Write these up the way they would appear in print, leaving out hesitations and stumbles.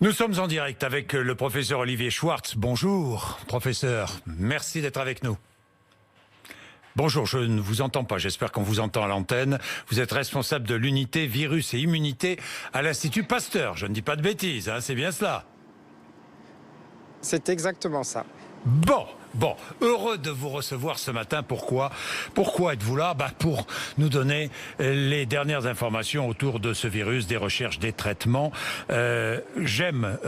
Nous sommes en direct avec le professeur Olivier Schwartz. Bonjour, professeur. Merci d'être avec nous. Bonjour, je ne vous entends pas. J'espère qu'on vous entend à l'antenne. Vous êtes responsable de l'unité virus et immunité à l'Institut Pasteur. Je ne dis pas de bêtises, hein, c'est bien cela. C'est exactement ça. Bon, heureux de vous recevoir ce matin. Pourquoi êtes-vous là? Pour nous donner les dernières informations autour de ce virus, des recherches, des traitements. J'aime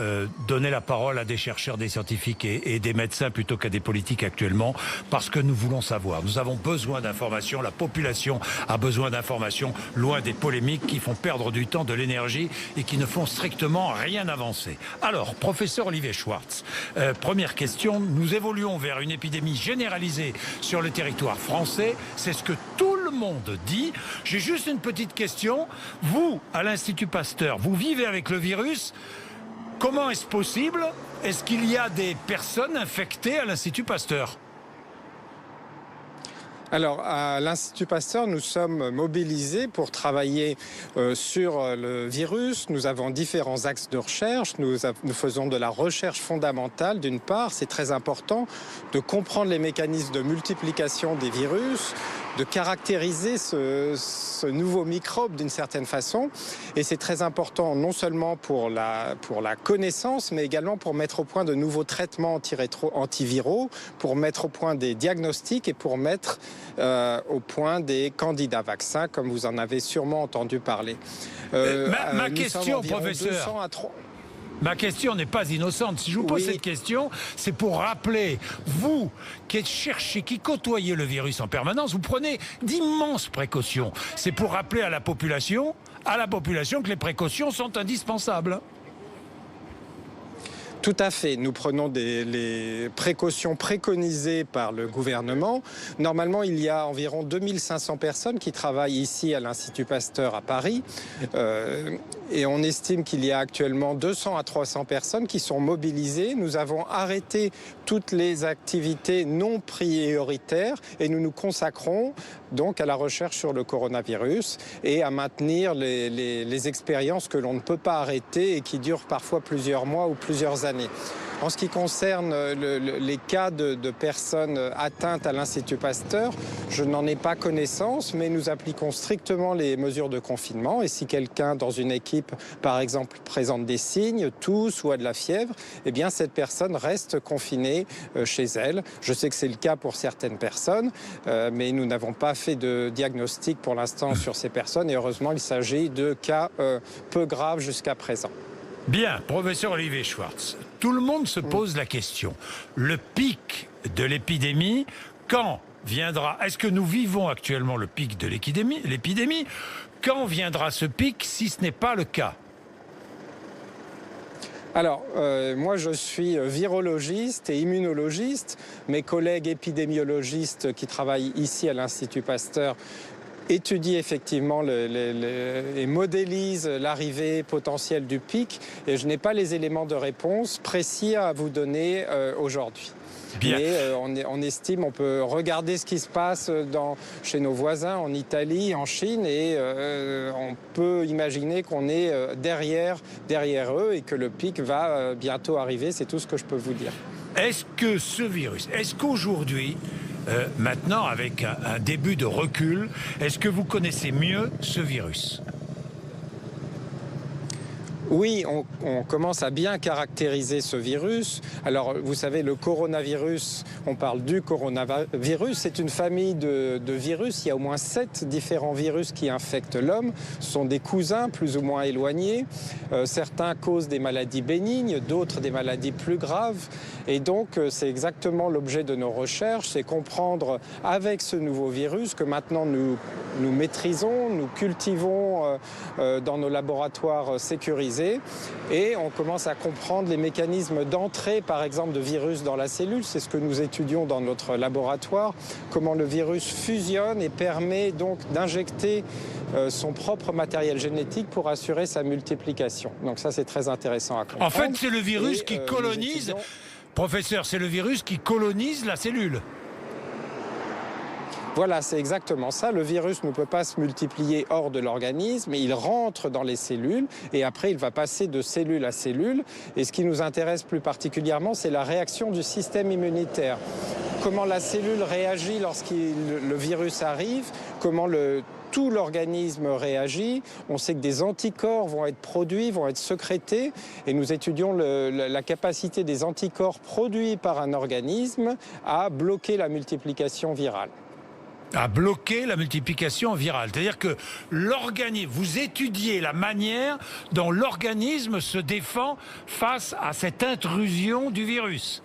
donner la parole à des chercheurs, des scientifiques et des médecins plutôt qu'à des politiques actuellement, parce que nous voulons savoir. Nous avons besoin d'informations, la population a besoin d'informations, loin des polémiques qui font perdre du temps, de l'énergie et qui ne font strictement rien avancer. Alors, professeur Olivier Schwartz, première question, nous évoluons vers une épidémie généralisée sur le territoire français. C'est ce que tout le monde dit. J'ai juste une petite question. Vous, à l'Institut Pasteur, vous vivez avec le virus. Comment est-ce possible? Est-ce qu'il y a des personnes infectées à l'Institut Pasteur? Alors, à l'Institut Pasteur, nous sommes mobilisés pour travailler sur le virus. Nous avons différents axes de recherche. Nous faisons de la recherche fondamentale, d'une part. C'est très important de comprendre les mécanismes de multiplication des virus, de caractériser ce nouveau microbe d'une certaine façon. Et c'est très important non seulement pour la connaissance, mais également pour mettre au point de nouveaux traitements antiviraux, pour mettre au point des diagnostics et pour mettre au point des candidats vaccins, comme vous en avez sûrement entendu parler. Ma question, professeur. Ma question n'est pas innocente. Si je vous pose cette question, c'est pour rappeler, vous qui êtes cherché, qui côtoyez le virus en permanence, vous prenez d'immenses précautions. C'est pour rappeler à la population que les précautions sont indispensables. Tout à fait. Nous prenons les précautions préconisées par le gouvernement. Normalement, il y a environ 2500 personnes qui travaillent ici à l'Institut Pasteur à Paris. Et on estime qu'il y a actuellement 200 à 300 personnes qui sont mobilisées. Nous avons arrêté toutes les activités non prioritaires et nous nous consacrons donc à la recherche sur le coronavirus et à maintenir les expériences que l'on ne peut pas arrêter et qui durent parfois plusieurs mois ou plusieurs années. En ce qui concerne les cas de personnes atteintes à l'Institut Pasteur, je n'en ai pas connaissance, mais nous appliquons strictement les mesures de confinement. Et si quelqu'un dans une équipe, par exemple, présente des signes, tousse ou a de la fièvre, eh bien cette personne reste confinée chez elle. Je sais que c'est le cas pour certaines personnes, mais nous n'avons pas fait de diagnostic pour l'instant sur ces personnes. Et heureusement, il s'agit de cas peu graves jusqu'à présent. Bien, professeur Olivier Schwartz, tout le monde se pose la question. Le pic de l'épidémie, quand viendra? Est-ce que nous vivons actuellement le pic de l'épidémie? Quand viendra ce pic si ce n'est pas le cas? Alors, moi je suis virologiste et immunologiste. Mes collègues épidémiologistes qui travaillent ici à l'Institut Pasteur étudie effectivement et modélise l'arrivée potentielle du pic et je n'ai pas les éléments de réponse précis à vous donner aujourd'hui. Bien. Mais on estime, on peut regarder ce qui se passe chez nos voisins en Italie, en Chine et on peut imaginer qu'on est derrière eux et que le pic va bientôt arriver, c'est tout ce que je peux vous dire. Est-ce que ce virus, est-ce qu'aujourd'hui, maintenant, avec un début de recul, est-ce que vous connaissez mieux ce virus? Oui, on commence à bien caractériser ce virus. Alors, vous savez, le coronavirus, on parle du coronavirus, c'est une famille de virus. Il y a au moins 7 différents virus qui infectent l'homme. Ce sont des cousins plus ou moins éloignés. Certains causent des maladies bénignes, d'autres des maladies plus graves. Et donc, c'est exactement l'objet de nos recherches, c'est comprendre avec ce nouveau virus que maintenant nous maîtrisons, nous cultivons dans nos laboratoires sécurisés. Et on commence à comprendre les mécanismes d'entrée, par exemple, de virus dans la cellule. C'est ce que nous étudions dans notre laboratoire, comment le virus fusionne et permet donc d'injecter son propre matériel génétique pour assurer sa multiplication. Donc ça, c'est très intéressant à comprendre. En fait, c'est le virus qui colonise... Professeur, c'est le virus qui colonise la cellule. Voilà, c'est exactement ça. Le virus ne peut pas se multiplier hors de l'organisme, il rentre dans les cellules et après il va passer de cellule à cellule. Et ce qui nous intéresse plus particulièrement, c'est la réaction du système immunitaire. Comment la cellule réagit lorsque le virus arrive, comment tout l'organisme réagit. On sait que des anticorps vont être produits, vont être sécrétés, et nous étudions la capacité des anticorps produits par un organisme à bloquer la multiplication virale. À bloquer la multiplication virale. C'est-à-dire que vous étudiez la manière dont l'organisme se défend face à cette intrusion du virus.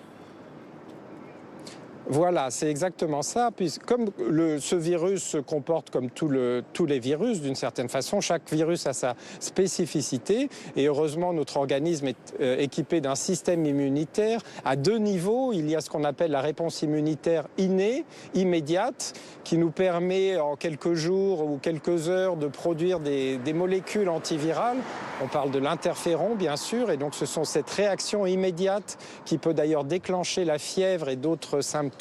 Voilà, c'est exactement ça. Puisque comme ce virus se comporte comme tous les virus, d'une certaine façon, chaque virus a sa spécificité. Et heureusement, notre organisme est équipé d'un système immunitaire à deux niveaux. Il y a ce qu'on appelle la réponse immunitaire innée, immédiate, qui nous permet en quelques jours ou quelques heures de produire des molécules antivirales. On parle de l'interféron, bien sûr. Et donc, ce sont cette réaction immédiate qui peut d'ailleurs déclencher la fièvre et d'autres symptômes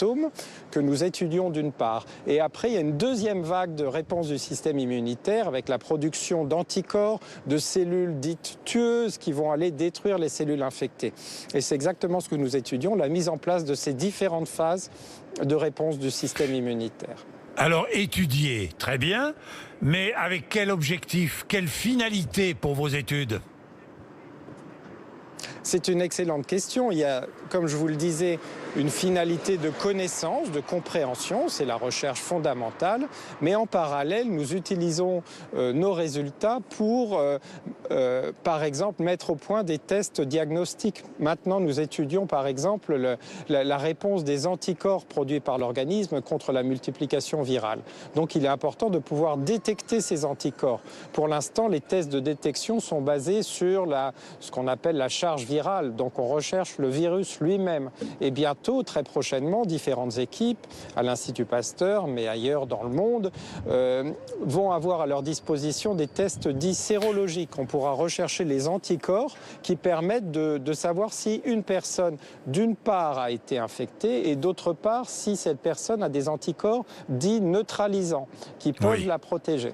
que nous étudions d'une part. Et après, il y a une deuxième vague de réponse du système immunitaire avec la production d'anticorps, de cellules dites tueuses qui vont aller détruire les cellules infectées. Et c'est exactement ce que nous étudions, la mise en place de ces différentes phases de réponse du système immunitaire. Alors, étudier, très bien, mais avec quel objectif, quelle finalité pour vos études ? C'est une excellente question. Il y a, comme je vous le disais, une finalité de connaissance, de compréhension, c'est la recherche fondamentale, mais en parallèle, nous utilisons nos résultats pour, par exemple, mettre au point des tests diagnostiques. Maintenant, nous étudions, par exemple, la réponse des anticorps produits par l'organisme contre la multiplication virale. Donc, il est important de pouvoir détecter ces anticorps. Pour l'instant, les tests de détection sont basés sur ce qu'on appelle la charge virale. Donc, on recherche le virus lui-même. Et bientôt, très prochainement, différentes équipes à l'Institut Pasteur, mais ailleurs dans le monde, vont avoir à leur disposition des tests dits sérologiques. On pourra rechercher les anticorps qui permettent de savoir si une personne, d'une part, a été infectée et d'autre part, si cette personne a des anticorps dits neutralisants qui peuvent la protéger.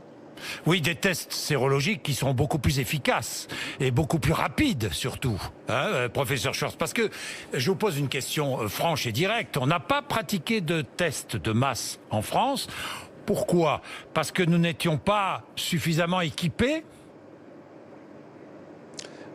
Oui, des tests sérologiques qui sont beaucoup plus efficaces et beaucoup plus rapides surtout, hein, professeur Schwartz. Parce que je vous pose une question franche et directe. On n'a pas pratiqué de tests de masse en France. Pourquoi ? Parce que nous n'étions pas suffisamment équipés ?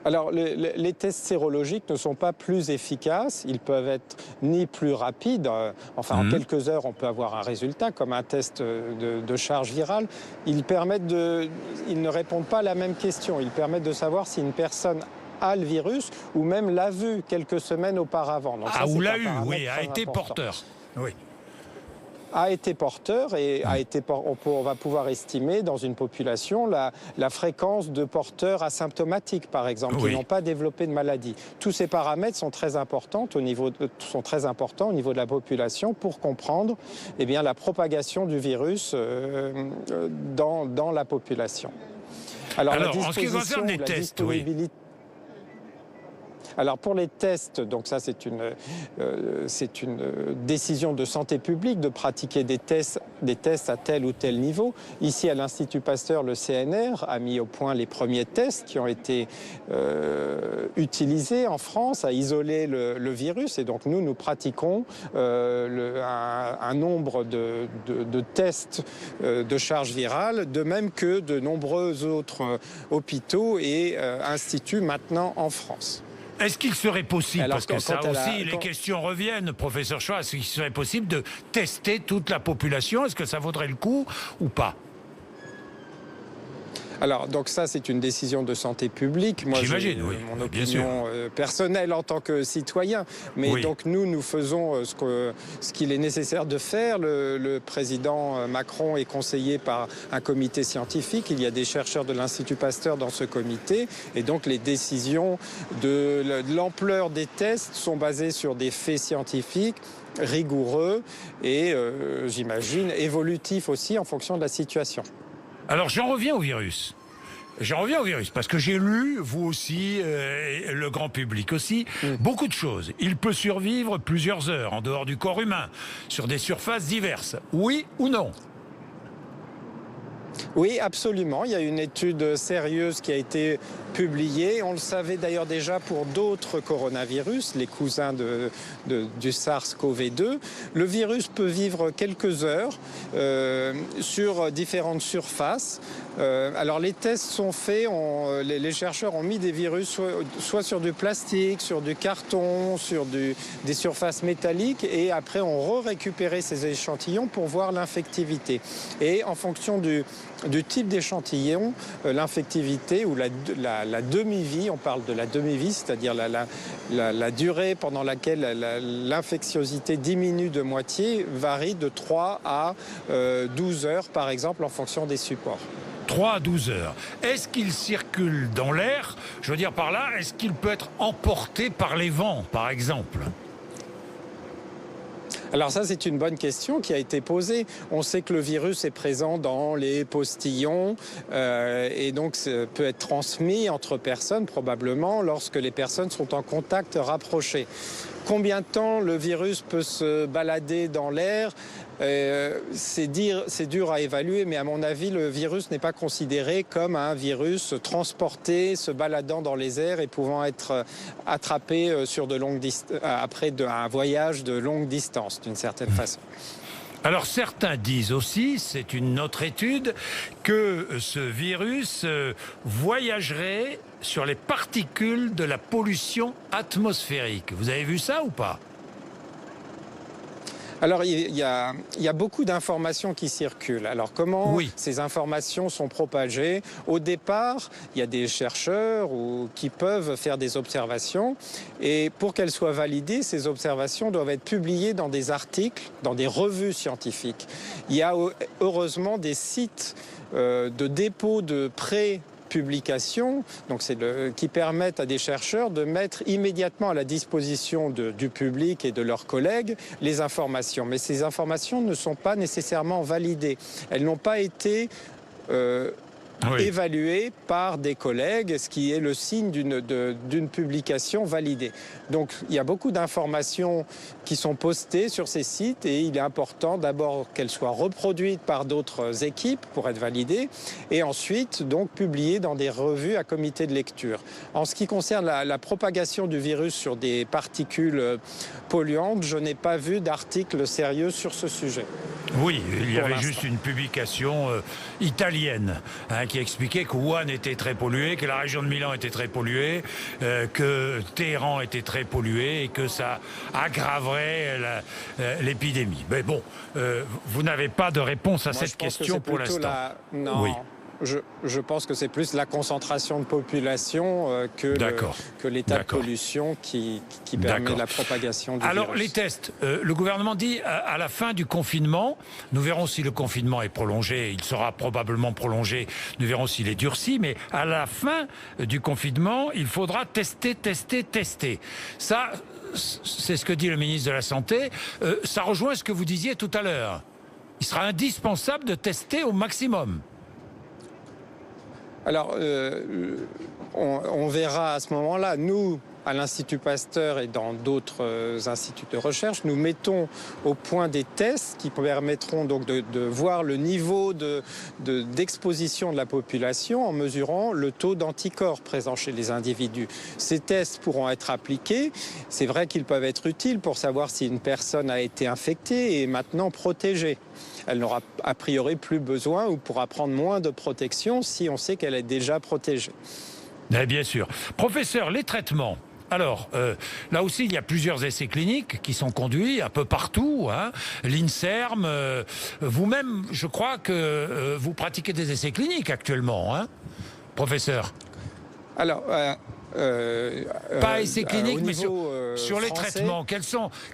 Alors, les tests sérologiques ne sont pas plus efficaces, ils peuvent être ni plus rapides, en quelques heures on peut avoir un résultat comme un test de charge virale. Ils ne répondent pas à la même question, ils permettent de savoir si une personne a le virus ou même l'a vu quelques semaines auparavant. Donc ça, ou l'a eu, oui, a été porteur. Oui. A été porteur et on va pouvoir estimer dans une population la fréquence de porteurs asymptomatiques, par exemple, qui n'ont pas développé de maladie. Tous ces paramètres sont très importants au niveau de la population pour comprendre la propagation du virus dans la population. Alors en ce qui concerne les tests, Alors pour les tests, donc ça c'est une décision de santé publique de pratiquer des tests à tel ou tel niveau. Ici à l'Institut Pasteur, le CNR a mis au point les premiers tests qui ont été utilisés en France à isoler le virus. Et donc nous pratiquons un nombre de tests de charge virale, de même que de nombreux autres hôpitaux et instituts maintenant en France. Est-ce qu'il serait possible, parce que ça aussi, les questions reviennent, professeur Schwartz, est-ce qu'il serait possible de tester toute la population? Est-ce que ça vaudrait le coup ou pas? Alors, donc ça, c'est une décision de santé publique. Moi, j'imagine, oui, mon opinion personnelle en tant que citoyen. Mais donc, nous faisons ce qu'il est nécessaire de faire. Le président Macron est conseillé par un comité scientifique. Il y a des chercheurs de l'Institut Pasteur dans ce comité. Et donc, les décisions de l'ampleur des tests sont basées sur des faits scientifiques rigoureux et, j'imagine, évolutifs aussi en fonction de la situation. Alors j'en reviens au virus. j'en reviens au virus, parce que j'ai lu, vous aussi, le grand public aussi, beaucoup de choses. Il peut survivre plusieurs heures en dehors du corps humain, sur des surfaces diverses. Oui ou non? Oui, absolument. Il y a une étude sérieuse qui a été publiée. On le savait d'ailleurs déjà pour d'autres coronavirus, les cousins du SARS-CoV-2. Le virus peut vivre quelques heures sur différentes surfaces. Alors les tests sont faits, les chercheurs ont mis des virus soit sur du plastique, sur du carton, sur des surfaces métalliques, et après on récupéré ces échantillons pour voir l'infectivité. Et en fonction du type d'échantillon, l'infectivité ou la demi-vie, on parle de la demi-vie, c'est-à-dire la durée pendant laquelle l'infectiosité diminue de moitié, varie de 3 à 12 heures par exemple en fonction des supports. 3 à 12 heures. Est-ce qu'il circule dans l'air? Je veux dire par là, est-ce qu'il peut être emporté par les vents, par exemple? Alors ça, c'est une bonne question qui a été posée. On sait que le virus est présent dans les postillons et donc peut être transmis entre personnes probablement lorsque les personnes sont en contact rapproché. Combien de temps le virus peut se balader dans l'air? C'est dur à évaluer, mais à mon avis, le virus n'est pas considéré comme un virus transporté, se baladant dans les airs et pouvant être attrapé sur après un voyage de longue distance, d'une certaine façon. Alors certains disent aussi, c'est une autre étude, que ce virus voyagerait sur les particules de la pollution atmosphérique. Vous avez vu ça ou pas? Alors, il y a beaucoup d'informations qui circulent. Alors, comment ces informations sont propagées? Au départ, il y a des chercheurs qui peuvent faire des observations. Et pour qu'elles soient validées, ces observations doivent être publiées dans des articles, dans des revues scientifiques. Il y a heureusement des sites de dépôt de publications, donc qui permettent à des chercheurs de mettre immédiatement à la disposition du public et de leurs collègues les informations. Mais ces informations ne sont pas nécessairement validées. Elles n'ont pas été évaluées par des collègues, ce qui est le signe d'une publication validée. Donc il y a beaucoup d'informations qui sont postées sur ces sites et il est important d'abord qu'elles soient reproduites par d'autres équipes pour être validées et ensuite donc publiées dans des revues à comité de lecture. En ce qui concerne la propagation du virus sur des particules polluantes, je n'ai pas vu d'article sérieux sur ce sujet. Oui, il y avait juste une publication italienne qui expliquait que Wuhan était très pollué, que la région de Milan était très polluée, que Téhéran était très pollué et que ça aggraverait l'épidémie. Mais bon, vous n'avez pas de réponse à cette question pour l'instant. Non. Oui. Je pense que c'est plus la concentration de population que l'état de pollution qui permet la propagation du virus. Alors les tests, le gouvernement dit à la fin du confinement, nous verrons si le confinement est prolongé, il sera probablement prolongé, nous verrons s'il est durci, mais à la fin du confinement, il faudra tester. Ça, c'est ce que dit le ministre de la Santé, ça rejoint ce que vous disiez tout à l'heure. Il sera indispensable de tester au maximum. Alors, on verra à ce moment-là. Nous, à l'Institut Pasteur et dans d'autres instituts de recherche, nous mettons au point des tests qui permettront donc de voir le niveau d'exposition de la population en mesurant le taux d'anticorps présent chez les individus. Ces tests pourront être appliqués. C'est vrai qu'ils peuvent être utiles pour savoir si une personne a été infectée et maintenant protégée. Elle n'aura a priori plus besoin ou pourra prendre moins de protection si on sait qu'elle est déjà protégée. Bien sûr. Professeur, les traitements. Alors, là aussi, il y a plusieurs essais cliniques qui sont conduits un peu partout. L'INSERM, vous-même, je crois que vous pratiquez des essais cliniques actuellement, professeur. Alors, pas essais cliniques, mais sur les traitements.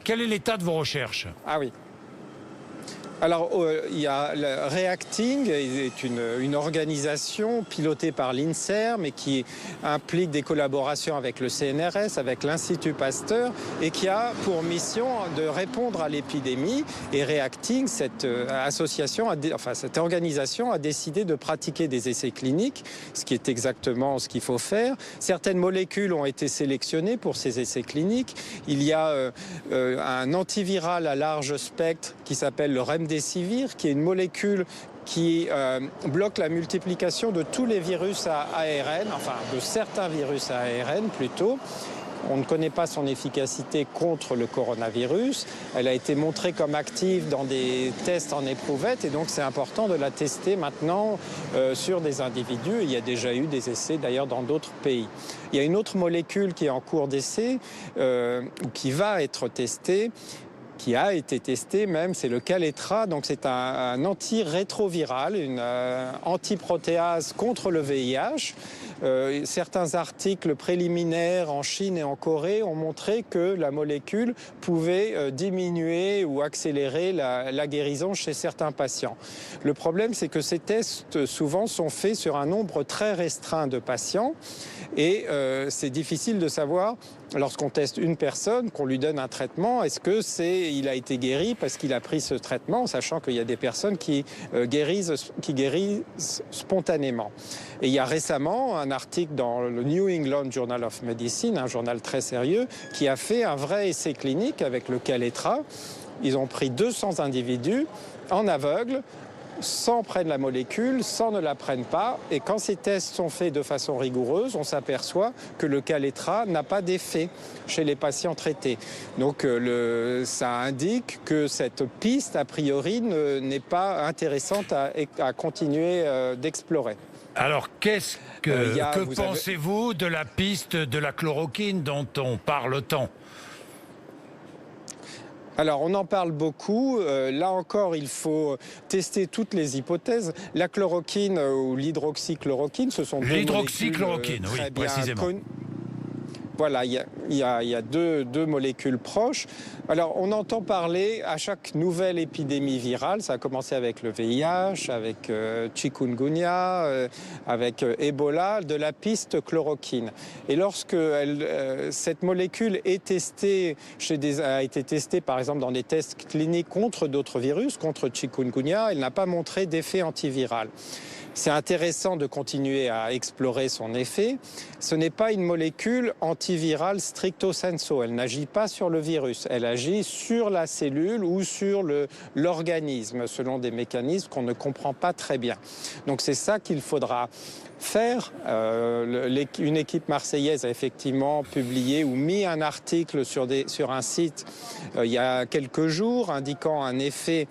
Quel est l'état de vos recherches? Ah oui. Alors, il y a le Reacting, est une organisation pilotée par l'INSERM et qui implique des collaborations avec le CNRS, avec l'Institut Pasteur et qui a pour mission de répondre à l'épidémie. Et Reacting, cette organisation a décidé de pratiquer des essais cliniques, ce qui est exactement ce qu'il faut faire. Certaines molécules ont été sélectionnées pour ces essais cliniques. Il y a un antiviral à large spectre qui s'appelle le Remdesivir, qui est une molécule qui bloque la multiplication de tous les virus à ARN, enfin de certains virus à ARN plutôt. On ne connaît pas son efficacité contre le coronavirus. Elle a été montrée comme active dans des tests en éprouvette et donc c'est important de la tester maintenant sur des individus. Il y a déjà eu des essais d'ailleurs dans d'autres pays. Il y a une autre molécule qui est en cours d'essai, qui va être testée, qui a été testé même, c'est le Kaletra. Donc c'est un antirétroviral, une antiprotéase contre le VIH. Certains articles préliminaires en Chine et en Corée ont montré que la molécule pouvait diminuer ou accélérer la guérison chez certains patients. Le problème, c'est que ces tests souvent sont faits sur un nombre très restreint de patients et c'est difficile de savoir, lorsqu'on teste une personne, qu'on lui donne un traitement, est-ce que il a été guéri parce qu'il a pris ce traitement, sachant qu'il y a des personnes qui guérissent spontanément. Et il y a récemment un article dans le New England Journal of Medicine, un journal très sérieux, qui a fait un vrai essai clinique avec le Kaletra. Ils ont pris 200 individus en aveugle, sans prennent la molécule, sans ne la prennent pas. Et quand ces tests sont faits de façon rigoureuse, on s'aperçoit que le Kaletra n'a pas d'effet chez les patients traités. Donc ça indique que cette piste, a priori, n'est pas intéressante à continuer d'explorer. Alors, que pensez-vous de la piste de la chloroquine dont on parle tant ? Alors, on en parle beaucoup. Là encore, il faut tester toutes les hypothèses. La chloroquine ou l'hydroxychloroquine, ce sont deux l'hydroxychloroquine, molécules oui, précisément. Voilà, il y a deux molécules proches. Alors, on entend parler à chaque nouvelle épidémie virale, ça a commencé avec le VIH, avec chikungunya, avec Ebola, de la piste chloroquine. Et lorsque cette molécule est testée, a été testée par exemple dans des tests cliniques contre d'autres virus, contre chikungunya, elle n'a pas montré d'effet antiviral. C'est intéressant de continuer à explorer son effet. Ce n'est pas une molécule antivirale stricto sensu. Elle n'agit pas sur le virus. Elle agit sur la cellule ou sur l'organisme, selon des mécanismes qu'on ne comprend pas très bien. Donc c'est ça qu'il faudra faire. Une équipe marseillaise a effectivement publié ou mis un article sur un site il y a quelques jours indiquant un effet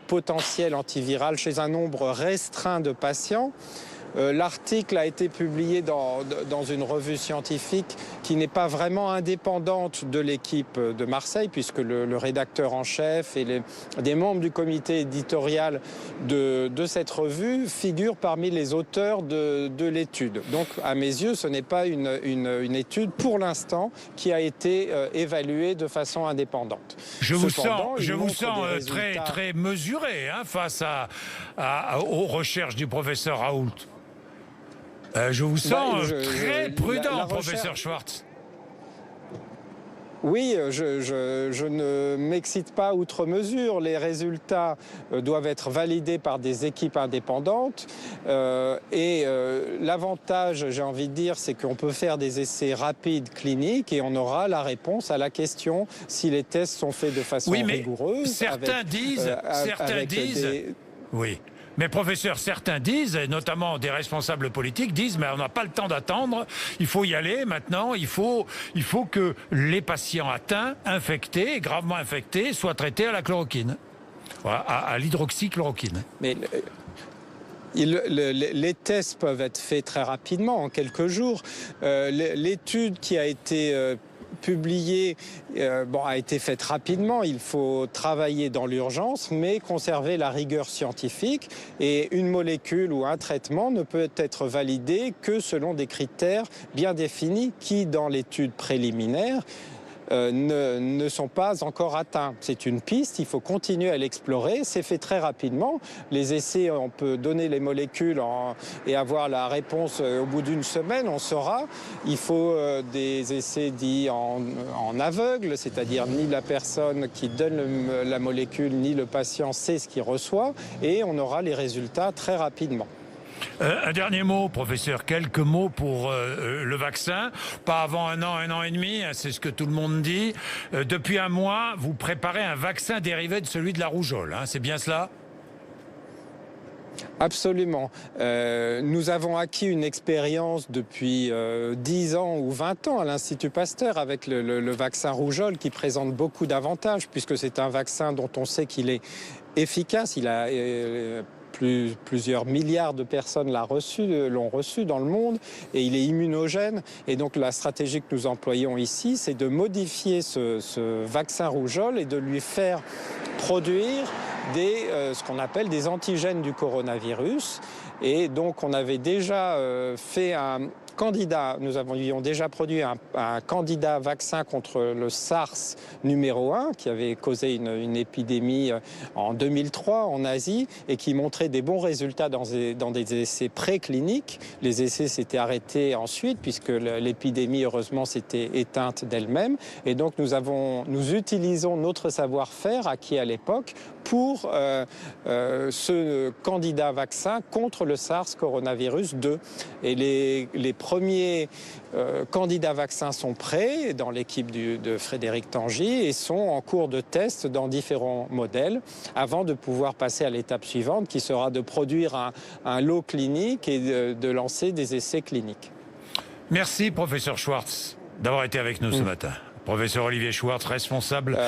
potentiel antiviral chez un nombre restreint de patients. L'article a été publié dans une revue scientifique qui n'est pas vraiment indépendante de l'équipe de Marseille, puisque le rédacteur en chef et des membres du comité éditorial de cette revue figurent parmi les auteurs de l'étude. Donc, à mes yeux, ce n'est pas une étude, pour l'instant, qui a été évaluée de façon indépendante. Je vous sens très mesuré face aux recherches du professeur Raoult. Je vous sens très prudent, professeur Schwartz. Oui, je ne m'excite pas outre mesure. Les résultats doivent être validés par des équipes indépendantes. L'avantage, j'ai envie de dire, c'est qu'on peut faire des essais rapides cliniques et on aura la réponse à la question si les tests sont faits de façon rigoureuse. Certains disent... Oui. Mais professeur, certains disent, et notamment des responsables politiques, disent mais on n'a pas le temps d'attendre, il faut y aller maintenant, il faut que les patients atteints, infectés, gravement infectés, soient traités à la chloroquine, à l'hydroxychloroquine. Mais les tests peuvent être faits très rapidement, en quelques jours. L'étude qui a été publiée a été faite rapidement. Il faut travailler dans l'urgence, mais conserver la rigueur scientifique. Et une molécule ou un traitement ne peut être validé que selon des critères bien définis qui, dans l'étude préliminaire, ne sont pas encore atteints. C'est une piste, il faut continuer à l'explorer. C'est fait très rapidement. Les essais, on peut donner les molécules et avoir la réponse au bout d'une semaine, on saura. Il faut des essais dits en aveugle, c'est-à-dire ni la personne qui donne la molécule, ni le patient sait ce qu'il reçoit, et on aura les résultats très rapidement. Un dernier mot, professeur, quelques mots pour le vaccin. Pas avant un an et demi, hein, c'est ce que tout le monde dit. Depuis un mois, vous préparez un vaccin dérivé de celui de la rougeole, hein, c'est bien cela ? Absolument. Nous avons acquis une expérience depuis 10 ans ou 20 ans à l'Institut Pasteur avec le vaccin rougeole qui présente beaucoup d'avantages puisque c'est un vaccin dont on sait qu'il est efficace. Il a plusieurs milliards de personnes l'ont reçu dans le monde et il est immunogène. Et donc la stratégie que nous employons ici, c'est de modifier ce vaccin rougeole et de lui faire produire ce qu'on appelle des antigènes du coronavirus. Et donc on avait déjà fait un candidat, nous avions déjà produit un candidat vaccin contre le SARS numéro 1 qui avait causé une épidémie en 2003 en Asie et qui montrait des bons résultats dans des essais précliniques. Les essais s'étaient arrêtés ensuite puisque l'épidémie heureusement s'était éteinte d'elle-même. Et donc nous utilisons notre savoir-faire acquis à l'époque pour ce candidat vaccin contre le SARS coronavirus 2. Et les premiers candidats vaccins sont prêts dans l'équipe de Frédéric Tangy et sont en cours de test dans différents modèles avant de pouvoir passer à l'étape suivante qui sera de produire un lot clinique et de lancer des essais cliniques. Merci professeur Schwartz d'avoir été avec nous ce matin. Professeur Olivier Schwartz, responsable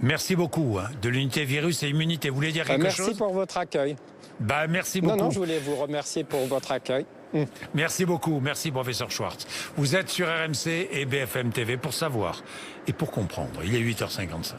merci beaucoup, hein, de l'unité virus et immunité. Vous voulez dire quelque chose ? Merci pour votre accueil. Merci beaucoup. Non, je voulais vous remercier pour votre accueil. Merci beaucoup, merci professeur Schwartz. Vous êtes sur RMC et BFM TV pour savoir et pour comprendre. Il est 8h55.